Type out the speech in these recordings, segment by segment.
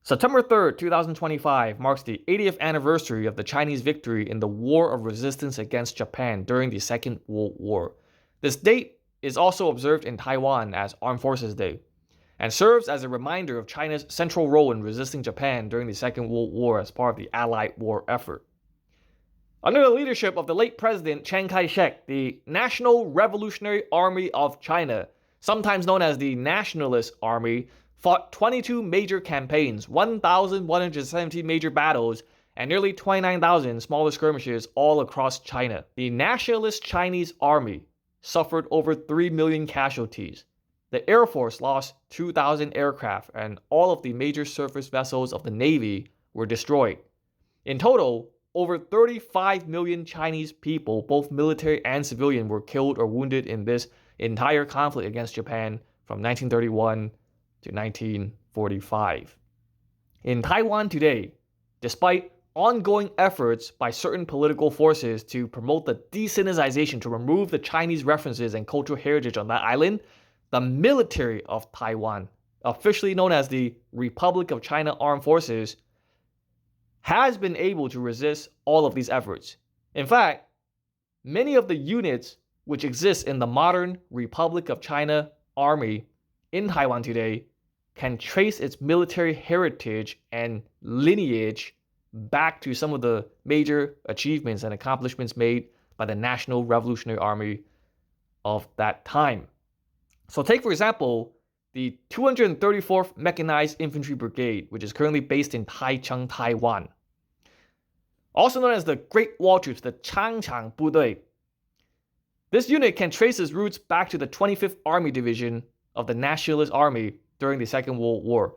September 3rd, 2025 marks the 80th anniversary of the Chinese victory in the War of Resistance against Japan during the Second World War. This date is also observed in Taiwan as Armed Forces Day, and serves as a reminder of China's central role in resisting Japan during the Second World War as part of the Allied war effort. Under the leadership of the late President Chiang Kai-shek, the National Revolutionary Army of China, sometimes known as the Nationalist Army, fought 22 major campaigns, 1,170 major battles, and nearly 29,000 smaller skirmishes all across China. The Nationalist Chinese Army suffered over 3 million casualties. The Air Force lost 2,000 aircraft, and all of the major surface vessels of the Navy were destroyed. In total, over 35 million Chinese people, both military and civilian, were killed or wounded in this entire conflict against Japan from 1931 to 1945. In Taiwan today, despite ongoing efforts by certain political forces to promote the de-Sinization, to remove the Chinese references and cultural heritage on that island, the military of Taiwan, officially known as the Republic of China Armed Forces, has been able to resist all of these efforts. In fact, many of the units which exist in the modern Republic of China Army in Taiwan today can trace its military heritage and lineage back to some of the major achievements and accomplishments made by the National Revolutionary Army of that time. So take, for example, the 234th Mechanized Infantry Brigade, which is currently based in Taichung, Taiwan. Also known as the Great Wall Troops, the Changchang Budui. This unit can trace its roots back to the 25th Army Division of the Nationalist Army during the Second World War.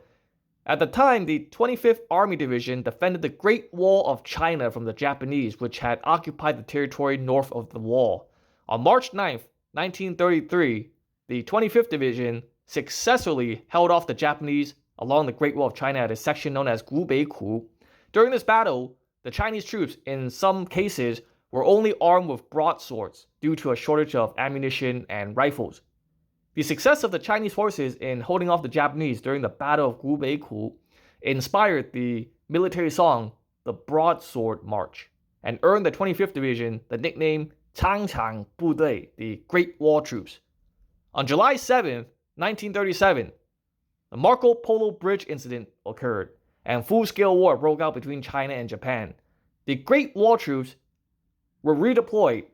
At the time, the 25th Army Division defended the Great Wall of China from the Japanese, which had occupied the territory north of the wall. On March 9th, 1933, the 25th Division successfully held off the Japanese along the Great Wall of China at a section known as Gubeiku. During this battle, the Chinese troops, in some cases, were only armed with broadswords due to a shortage of ammunition and rifles. The success of the Chinese forces in holding off the Japanese during the Battle of Gubeiku inspired the military song, the Broadsword March, and earned the 25th Division the nickname Changchang Budui, the Great Wall Troops. On July 7, 1937, the Marco Polo Bridge incident occurred, and full-scale war broke out between China and Japan. The Great Wall Troops were redeployed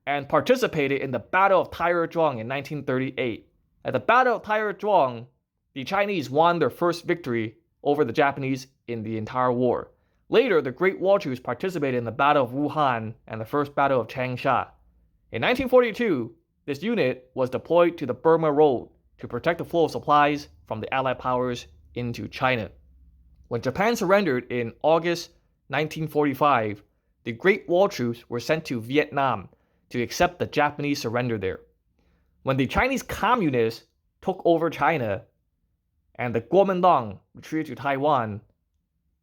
and participated in the Battle of Taiyuan in 1938. At the Battle of Taiyuan, the Chinese won their first victory over the Japanese in the entire war. Later, the Great Wall Troops participated in the Battle of Wuhan and the First Battle of Changsha. In 1942, this unit was deployed to the Burma Road to protect the flow of supplies from the Allied powers into China. When Japan surrendered in August 1945, the Great Wall Troops were sent to Vietnam to accept the Japanese surrender there. When the Chinese Communists took over China and the Kuomintang retreated to Taiwan,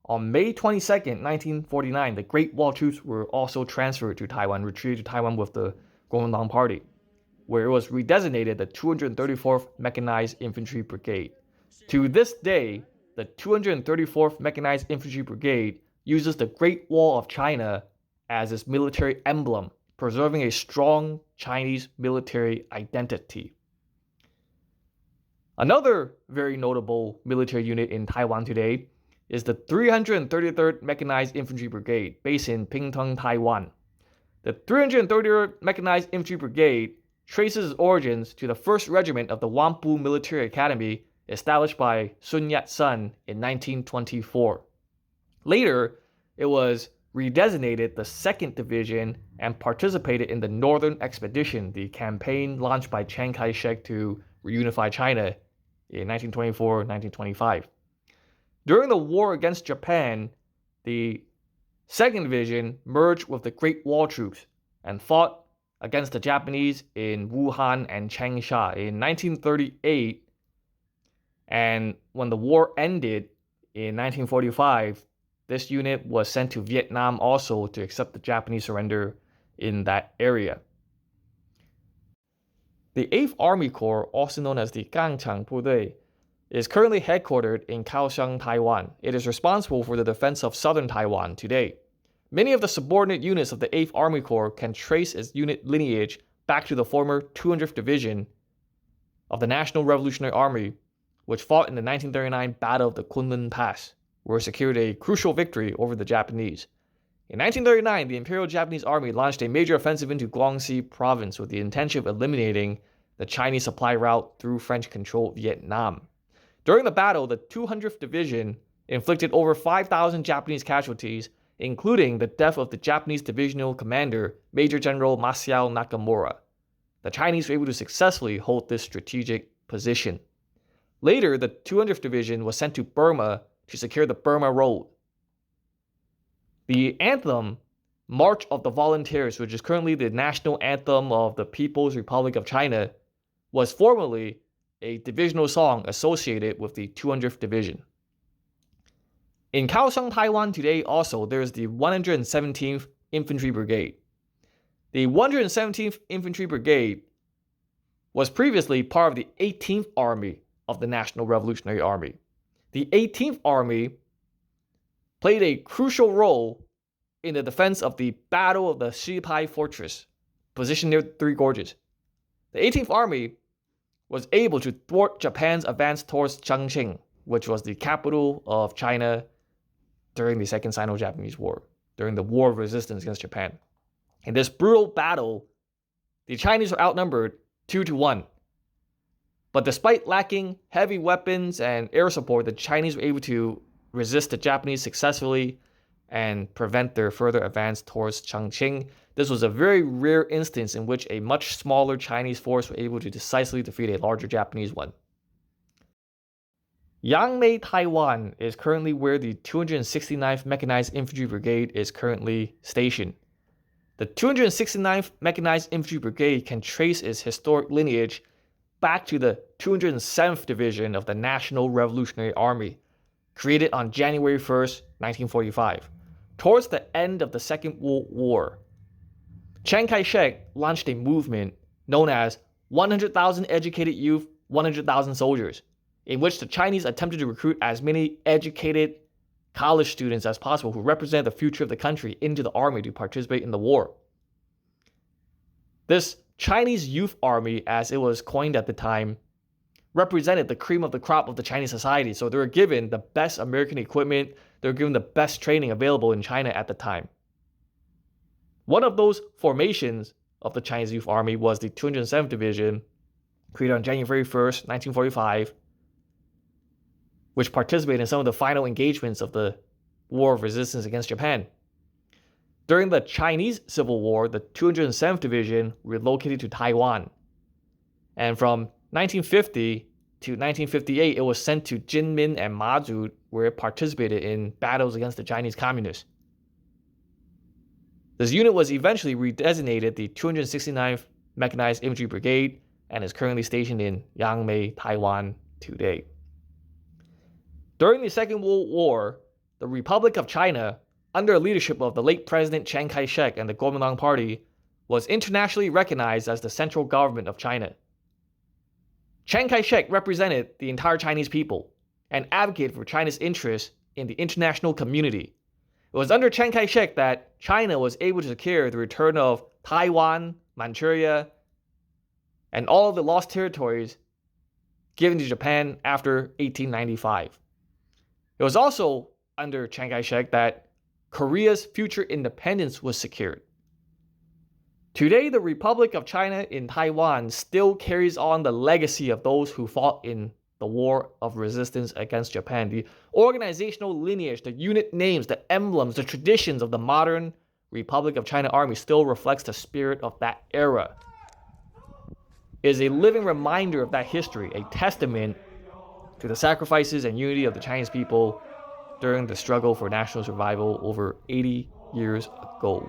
on May 22, 1949, the Great Wall Troops were also transferred to Taiwan, retreated to Taiwan with the Kuomintang Party, where it was redesignated the 234th Mechanized Infantry Brigade. To this day, the 234th Mechanized Infantry Brigade uses the Great Wall of China as its military emblem, preserving a strong Chinese military identity. Another very notable military unit in Taiwan today is the 333rd Mechanized Infantry Brigade, based in Pingtung, Taiwan. The 333rd Mechanized Infantry Brigade traces its origins to the 1st Regiment of the Wampu Military Academy, established by Sun Yat-sen in 1924. Later, it was redesignated the 2nd Division and participated in the Northern Expedition, the campaign launched by Chiang Kai-shek to reunify China in 1924-1925. During the war against Japan, the 2nd Division merged with the Great Wall Troops and fought against the Japanese in Wuhan and Changsha in 1938. And when the war ended in 1945, this unit was sent to Vietnam also to accept the Japanese surrender in that area. The 8th Army Corps, also known as the Gangchang Budui, is currently headquartered in Kaohsiung, Taiwan. It is responsible for the defense of southern Taiwan today. Many of the subordinate units of the 8th Army Corps can trace its unit lineage back to the former 200th Division of the National Revolutionary Army, which fought in the 1939 Battle of the Kunlun Pass, where it secured a crucial victory over the Japanese. In 1939, the Imperial Japanese Army launched a major offensive into Guangxi province with the intention of eliminating the Chinese supply route through French-controlled Vietnam. During the battle, the 200th Division inflicted over 5,000 Japanese casualties, including the death of the Japanese divisional commander, Major General Masao Nakamura. The Chinese were able to successfully hold this strategic position. Later, the 200th Division was sent to Burma to secure the Burma Road. The anthem, March of the Volunteers, which is currently the national anthem of the People's Republic of China, was formerly a divisional song associated with the 200th Division. In Kaohsiung, Taiwan today also, there is the 117th Infantry Brigade. The 117th Infantry Brigade was previously part of the 18th Army of the National Revolutionary Army. The 18th Army played a crucial role in the defense of the Battle of the Shipai Fortress, positioned near Three Gorges. The 18th Army was able to thwart Japan's advance towards Chongqing, which was the capital of China during the Second Sino-Japanese War, during the War of Resistance against Japan. In this brutal battle, the Chinese were outnumbered 2-1. But despite lacking heavy weapons and air support, the Chinese were able to resist the Japanese successfully and prevent their further advance towards Chongqing. This was a very rare instance in which a much smaller Chinese force was able to decisively defeat a larger Japanese one. Yangmei, Taiwan is currently where the 269th Mechanized Infantry Brigade is currently stationed. The 269th Mechanized Infantry Brigade can trace its historic lineage back to the 207th Division of the National Revolutionary Army, created on January 1st, 1945. Towards the end of the Second World War, Chiang Kai-shek launched a movement known as 100,000 Educated Youth, 100,000 Soldiers, in which the Chinese attempted to recruit as many educated college students as possible who represent the future of the country into the army to participate in the war. This Chinese Youth Army, as it was coined at the time, represented the cream of the crop of the Chinese society. So they were given the best American equipment, they were given the best training available in China at the time. One of those formations of the Chinese Youth Army was the 207th Division, created on January 1st, 1945, which participated in some of the final engagements of the War of Resistance against Japan. During the Chinese Civil War, the 207th Division relocated to Taiwan. And from 1950 to 1958, it was sent to Jinmin and Mazu, where it participated in battles against the Chinese Communists. This unit was eventually redesignated the 269th Mechanized Infantry Brigade and is currently stationed in Yangmei, Taiwan today. During the Second World War, the Republic of China, under the leadership of the late President Chiang Kai-shek and the Kuomintang Party, was internationally recognized as the central government of China. Chiang Kai-shek represented the entire Chinese people and advocated for China's interests in the international community. It was under Chiang Kai-shek that China was able to secure the return of Taiwan, Manchuria, and all of the lost territories given to Japan after 1895. It was also under Chiang Kai-shek that Korea's future independence was secured. Today, the Republic of China in Taiwan still carries on the legacy of those who fought in the War of Resistance against Japan. The organizational lineage, the unit names, the emblems, the traditions of the modern Republic of China Army still reflects the spirit of that era. It is a living reminder of that history, a testament to the sacrifices and unity of the Chinese people during the struggle for national survival over 80 years ago.